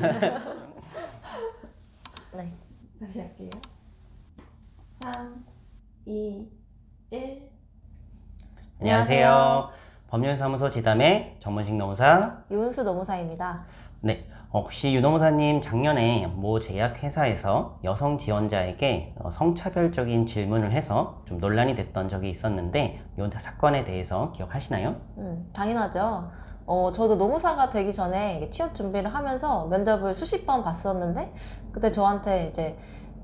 네. 다시 할게요. 3, 2, 1. 안녕하세요. 법률사무소 지담의 전문직 노무사. 유은수 노무사입니다. 네. 혹시 유 노무사님 작년에 모 제약회사에서 여성 지원자에게 성차별적인 질문을 해서 좀 논란이 됐던 적이 있었는데 이 사건에 대해서 기억하시나요? 당연하죠. 저도 노무사가 되기 전에 취업 준비를 하면서 면접을 수십 번 봤었는데 그때 저한테 이제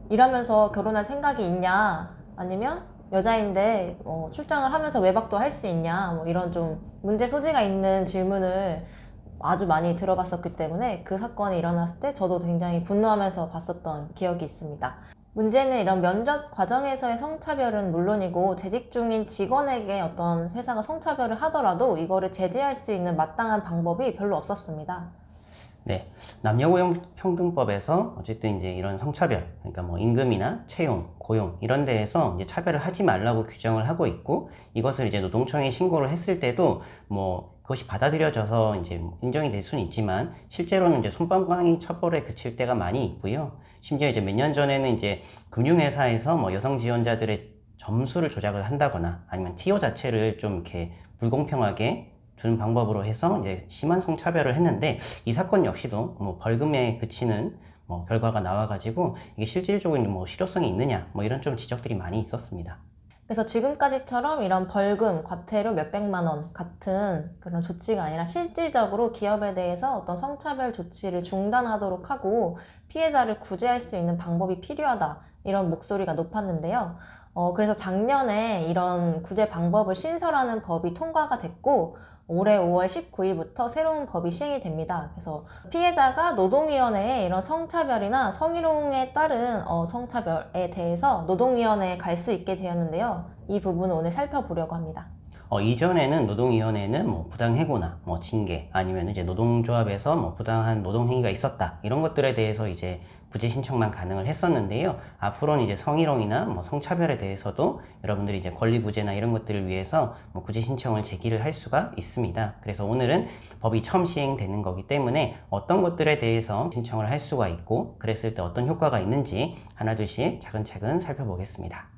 일하면서 결혼할 생각이 있냐 아니면 여자인데 출장을 하면서 외박도 할 수 있냐 뭐 이런 좀 문제 소지가 있는 질문을 아주 많이 들어봤었기 때문에 그 사건이 일어났을 때 저도 굉장히 분노하면서 봤었던 기억이 있습니다. 문제는 이런 면접 과정에서의 성차별은 물론이고 재직 중인 직원에게 어떤 회사가 성차별을 하더라도 이거를 제재할 수 있는 마땅한 방법이 별로 없었습니다. 네. 남녀고용평등법에서 어쨌든 이제 이런 성차별, 그러니까 뭐 임금이나 채용, 고용 이런 데에서 이제 차별을 하지 말라고 규정을 하고 있고 이것을 이제 노동청에 신고를 했을 때도 뭐 그것이 받아들여져서 이제 인정이 될 수는 있지만 실제로는 이제 손방망이 처벌에 그칠 때가 많이 있고요. 심지어 이제 몇 년 전에는 이제 금융회사에서 뭐 여성 지원자들의 점수를 조작을 한다거나 아니면 티오 자체를 좀 이렇게 불공평하게 주는 방법으로 해서 이제 심한 성차별을 했는데 이 사건 역시도 뭐 벌금에 그치는 뭐 결과가 나와가지고 이게 실질적으로 뭐 실효성이 있느냐 뭐 이런 좀 지적들이 많이 있었습니다. 그래서 지금까지처럼 이런 벌금, 과태료 몇백만 원 같은 그런 조치가 아니라 실질적으로 기업에 대해서 어떤 성차별 조치를 중단하도록 하고 피해자를 구제할 수 있는 방법이 필요하다 이런 목소리가 높았는데요. 그래서 작년에 이런 구제 방법을 신설하는 법이 통과가 됐고 올해 5월 19일부터 새로운 법이 시행이 됩니다. 그래서 피해자가 노동위원회에 이런 성차별이나 성희롱에 따른 성차별에 대해서 노동위원회에 갈 수 있게 되었는데요. 이 부분을 오늘 살펴보려고 합니다. 이전에는 노동위원회는 뭐 부당해고나 뭐 징계 아니면 이제 노동조합에서 뭐 부당한 노동행위가 있었다 이런 것들에 대해서 이제 구제 신청만 가능을 했었는데요. 앞으로는 이제 성희롱이나 뭐 성차별에 대해서도 여러분들이 이제 권리 구제나 이런 것들을 위해서 뭐 구제 신청을 제기를 할 수가 있습니다. 그래서 오늘은 법이 처음 시행되는 거기 때문에 어떤 것들에 대해서 신청을 할 수가 있고 그랬을 때 어떤 효과가 있는지 하나둘씩 차근차근 살펴보겠습니다.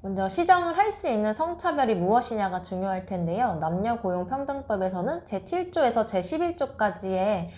먼저 시정을 할 수 있는 성차별이 무엇이냐가 중요할 텐데요. 남녀고용평등법에서는 제7조에서 제11조까지의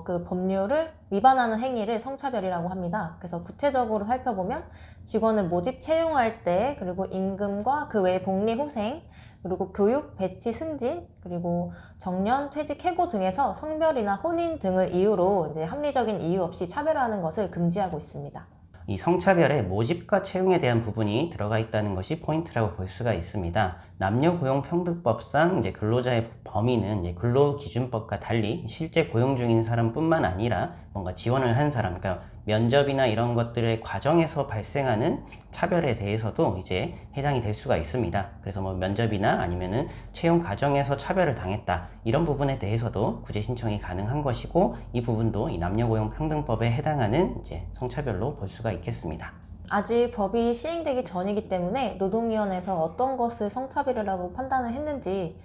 그 법률을 위반하는 행위를 성차별이라고 합니다. 그래서 구체적으로 살펴보면 직원을 모집 채용할 때 그리고 임금과 그 외 복리 후생 그리고 교육, 배치, 승진, 그리고 정년, 퇴직, 해고 등에서 성별이나 혼인 등을 이유로 이제 합리적인 이유 없이 차별하는 것을 금지하고 있습니다. 이 성차별에 모집과 채용에 대한 부분이 들어가 있다는 것이 포인트라고 볼 수가 있습니다. 남녀고용평등법상 이제 근로자의 범위는 이제 근로기준법과 달리 실제 고용 중인 사람뿐만 아니라 뭔가 지원을 한 사람, 그러니까 면접이나 이런 것들의 과정에서 발생하는 차별에 대해서도 이제 해당이 될 수가 있습니다. 그래서 뭐 면접이나 아니면은 채용 과정에서 차별을 당했다 이런 부분에 대해서도 구제 신청이 가능한 것이고 이 부분도 이 남녀고용평등법에 해당하는 이제 성차별로 볼 수가 있겠습니다. 아직 법이 시행되기 전이기 때문에 노동위원회에서 어떤 것을 성차별이라고 판단을 했는지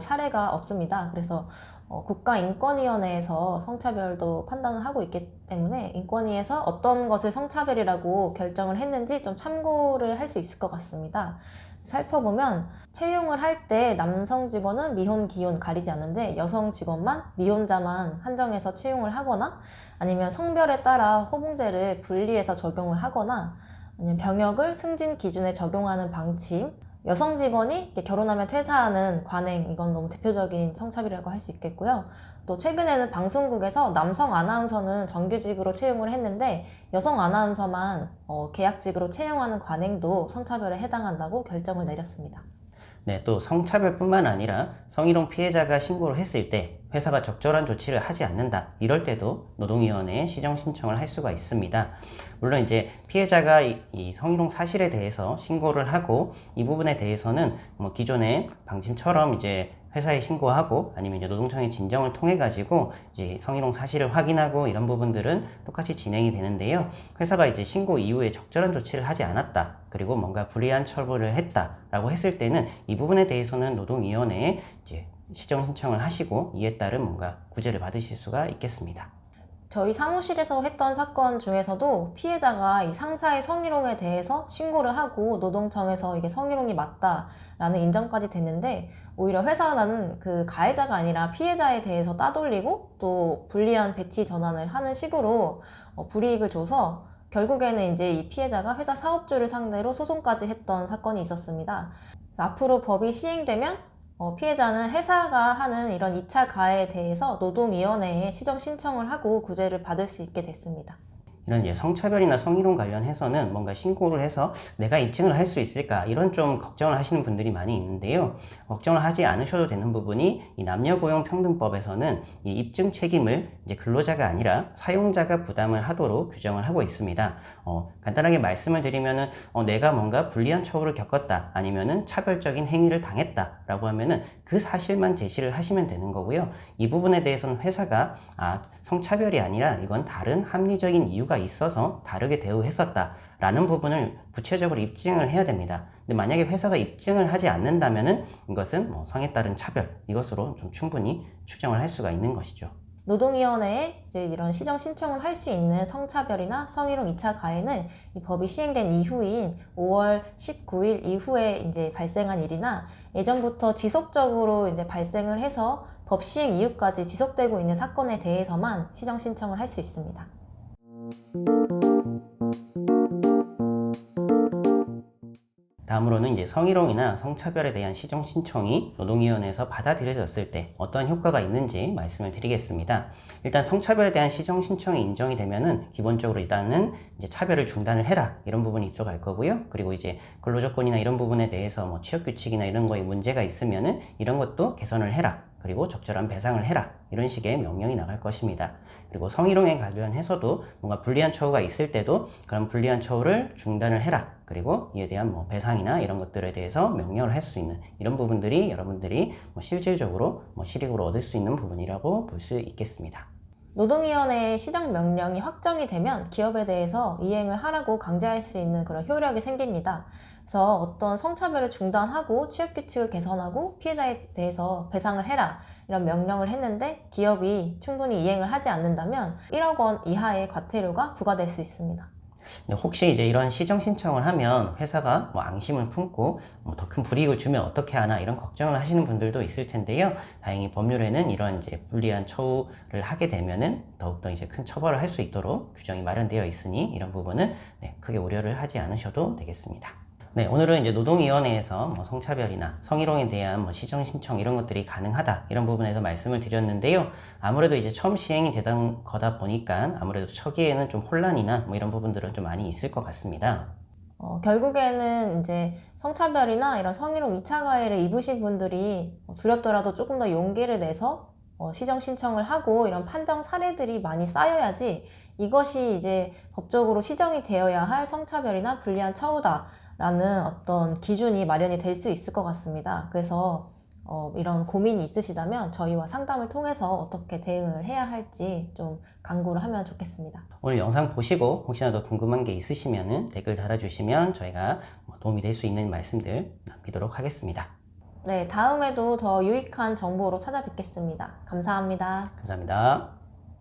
사례가 없습니다. 그래서 국가인권위원회에서 성차별도 판단을 하고 있기 때문에 인권위에서 어떤 것을 성차별이라고 결정을 했는지 좀 참고를 할 수 있을 것 같습니다. 살펴보면 채용을 할 때 남성 직원은 미혼, 기혼 가리지 않는데 여성 직원만 미혼자만 한정해서 채용을 하거나 아니면 성별에 따라 호봉제를 분리해서 적용을 하거나 아니면 병역을 승진 기준에 적용하는 방침 여성 직원이 결혼하면 퇴사하는 관행 이건 너무 대표적인 성차별이라고 할 수 있겠고요. 또 최근에는 방송국에서 남성 아나운서는 정규직으로 채용을 했는데 여성 아나운서만 계약직으로 채용하는 관행도 성차별에 해당한다고 결정을 내렸습니다. 네, 또 성차별뿐만 아니라 성희롱 피해자가 신고를 했을 때 회사가 적절한 조치를 하지 않는다. 이럴 때도 노동위원회에 시정 신청을 할 수가 있습니다. 물론 이제 피해자가 이 성희롱 사실에 대해서 신고를 하고 이 부분에 대해서는 뭐 기존의 방침처럼 이제 회사에 신고하고 아니면 이제 노동청의 진정을 통해 가지고 이제 성희롱 사실을 확인하고 이런 부분들은 똑같이 진행이 되는데요. 회사가 이제 신고 이후에 적절한 조치를 하지 않았다. 그리고 뭔가 불이한 처벌을 했다라고 했을 때는 이 부분에 대해서는 노동위원회에 이제 시정 신청을 하시고 이에 따른 뭔가 구제를 받으실 수가 있겠습니다. 저희 사무실에서 했던 사건 중에서도 피해자가 이 상사의 성희롱에 대해서 신고를 하고 노동청에서 이게 성희롱이 맞다라는 인정까지 됐는데, 오히려 회사는 그 가해자가 아니라 피해자에 대해서 따돌리고 또 불리한 배치 전환을 하는 식으로 불이익을 줘서 결국에는 이제 이 피해자가 회사 사업주를 상대로 소송까지 했던 사건이 있었습니다. 앞으로 법이 시행되면 피해자는 회사가 하는 이런 2차 가해에 대해서 노동위원회에 시정 신청을 하고 구제를 받을 수 있게 됐습니다. 이런 이제 성차별이나 성희롱 관련해서는 뭔가 신고를 해서 내가 입증을 할 수 있을까, 이런 좀 걱정을 하시는 분들이 많이 있는데요. 걱정을 하지 않으셔도 되는 부분이 이 남녀고용평등법에서는 이 입증 책임을 이제 근로자가 아니라 사용자가 부담을 하도록 규정을 하고 있습니다. 간단하게 말씀을 드리면은 내가 뭔가 불리한 처우를 겪었다, 아니면은 차별적인 행위를 당했다라고 하면은 그 사실만 제시를 하시면 되는 거고요. 이 부분에 대해서는 회사가 성차별이 아니라 이건 다른 합리적인 이유가 있어서 다르게 대우했었다 라는 부분을 구체적으로 입증을 해야 됩니다. 근데 만약에 회사가 입증을 하지 않는다면은 이것은 성에 따른 차별, 이것으로 좀 충분히 추정을 할 수가 있는 것이죠. 노동위원회에 이제 이런 시정 신청을 할 수 있는 성차별이나 성희롱 2차 가해는 이 법이 시행된 이후인 5월 19일 이후에 이제 발생한 일이나 예전부터 지속적으로 이제 발생을 해서 법 시행 이후까지 지속되고 있는 사건에 대해서만 시정 신청을 할 수 있습니다. 다음으로는 이제 성희롱이나 성차별에 대한 시정 신청이 노동위원회에서 받아들여졌을 때 어떠한 효과가 있는지 말씀을 드리겠습니다. 일단 성차별에 대한 시정 신청이 인정이 되면은 기본적으로 일단은 이제 차별을 중단을 해라, 이런 부분이 이쪽갈 거고요. 그리고 이제 근로조건이나 이런 부분에 대해서 취업규칙이나 이런 거에 문제가 있으면은 이런 것도 개선을 해라, 그리고 적절한 배상을 해라, 이런 식의 명령이 나갈 것입니다. 그리고 성희롱에 관련해서도 뭔가 불리한 처우가 있을 때도 그런 불리한 처우를 중단을 해라, 그리고 이에 대한 배상이나 이런 것들에 대해서 명령을 할 수 있는 이런 부분들이 여러분들이 실질적으로 실익으로 얻을 수 있는 부분이라고 볼 수 있겠습니다. 노동위원회의 시정 명령이 확정이 되면 기업에 대해서 이행을 하라고 강제할 수 있는 그런 효력이 생깁니다. 그래서 어떤 성차별을 중단하고 취업규칙을 개선하고 피해자에 대해서 배상을 해라, 이런 명령을 했는데 기업이 충분히 이행을 하지 않는다면 1억 원 이하의 과태료가 부과될 수 있습니다. 혹시 이제 이런 시정 신청을 하면 회사가 앙심을 품고 더 큰 불이익을 주면 어떻게 하나, 이런 걱정을 하시는 분들도 있을 텐데요. 다행히 법률에는 이런 이제 불리한 처우를 하게 되면은 더욱더 이제 큰 처벌을 할 수 있도록 규정이 마련되어 있으니 이런 부분은 크게 우려를 하지 않으셔도 되겠습니다. 네, 오늘은 이제 노동위원회에서 성차별이나 성희롱에 대한 시정 신청 이런 것들이 가능하다, 이런 부분에서 말씀을 드렸는데요. 아무래도 이제 처음 시행이 되던 거다 보니까 아무래도 초기에는 좀 혼란이나 이런 부분들은 좀 많이 있을 것 같습니다. 결국에는 이제 성차별이나 이런 성희롱 2차 가해를 입으신 분들이 두렵더라도 조금 더 용기를 내서 시정 신청을 하고 이런 판정 사례들이 많이 쌓여야지 이것이 이제 법적으로 시정이 되어야 할 성차별이나 불리한 처우다 라는 어떤 기준이 마련이 될 수 있을 것 같습니다. 그래서 이런 고민이 있으시다면 저희와 상담을 통해서 어떻게 대응을 해야 할지 좀 강구를 하면 좋겠습니다. 오늘 영상 보시고 혹시나 더 궁금한 게 있으시면 댓글 달아주시면 저희가 도움이 될 수 있는 말씀들 남기도록 하겠습니다. 네, 다음에도 더 유익한 정보로 찾아뵙겠습니다. 감사합니다. 감사합니다.